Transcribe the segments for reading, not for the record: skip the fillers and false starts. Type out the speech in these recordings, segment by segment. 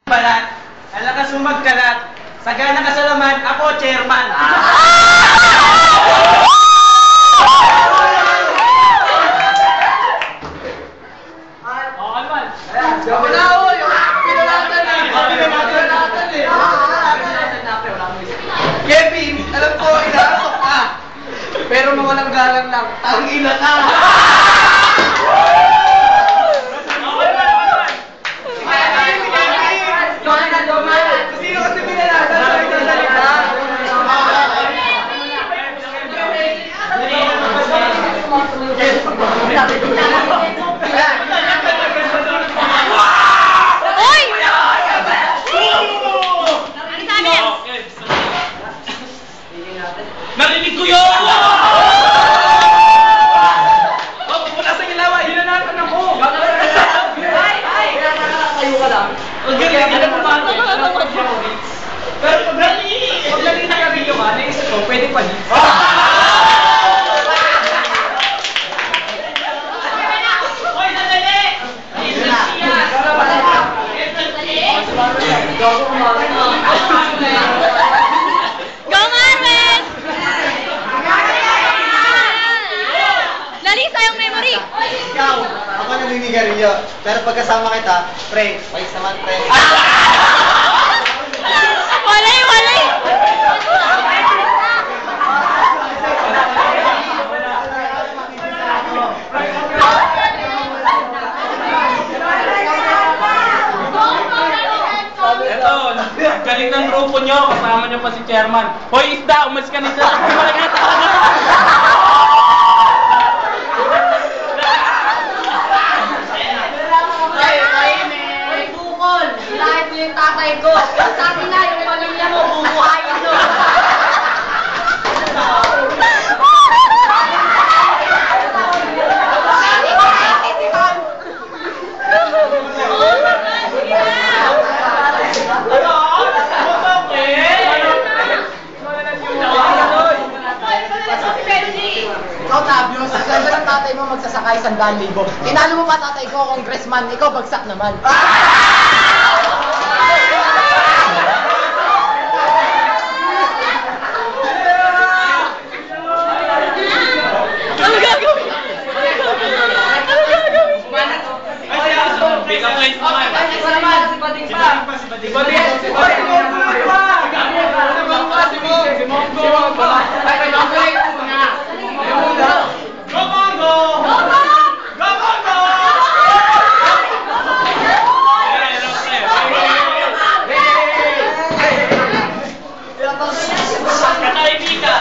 Balat, alakas sumagkalat, sagana ka sa laman, ako chairman. Kevin, alam ko, inaasok ka. Pero mawalang galang lang, tangina ka. Sino kasi pinalatan sa nagsasalita? Narinig ko yun! Wala sa ilawa, hinanapan ako! Kayo ka lang. Ang galing, alam mo ba? Pero pag lali naka-video ka, naisip ko, pwede pa din. Hoy, sandali! Go, Marvin! Dali sayang memory. Ikaw, ako naninigarilyo. Pero pagkasama kita, pre, mais naman, pre. Walay, walay. Eto, galing ng grupo nyo, kasama nyo pa si chairman. Hoy, isda, umalis ka nito. Hindi mo lang Hoy, bukol! Lahat mo yung tatay ko. Sabi nga, yung pamilya mo, bubuhayin mo. Ikaw, Tabios, ganda ng tatay mo magsasakay 100,000. Tinalo mo pa tatay ko, congressman. Ikaw, bagsak naman. Ano gagawin? Ano gagawin? Bigyan ko yung naman. Si Bading pa. Si Bading. Go, Mongo! Go, Mongo! Katahimika!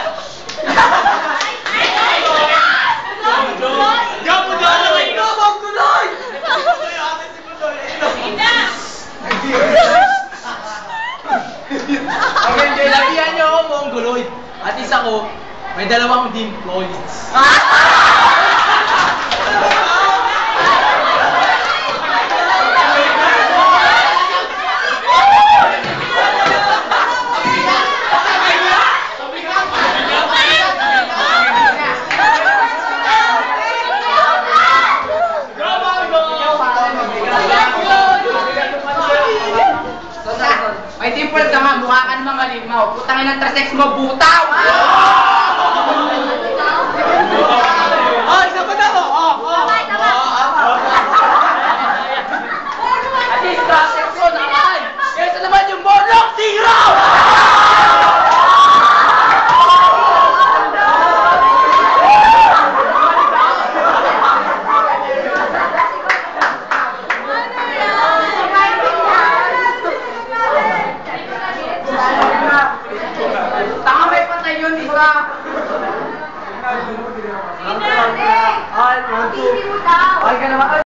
Ang ganda, labihan niyo ako, Mongoloid. At isa ko, may dalawang dimploids. May dimple ka nga, mukha ka naman malimaw. Putangin ng trasex mo, butaw! Ay, sapat ako! At least trasex mo, naman! Kaysa naman yung morlock, zero! Tanga may patay yun, isa! Ay, ka naman.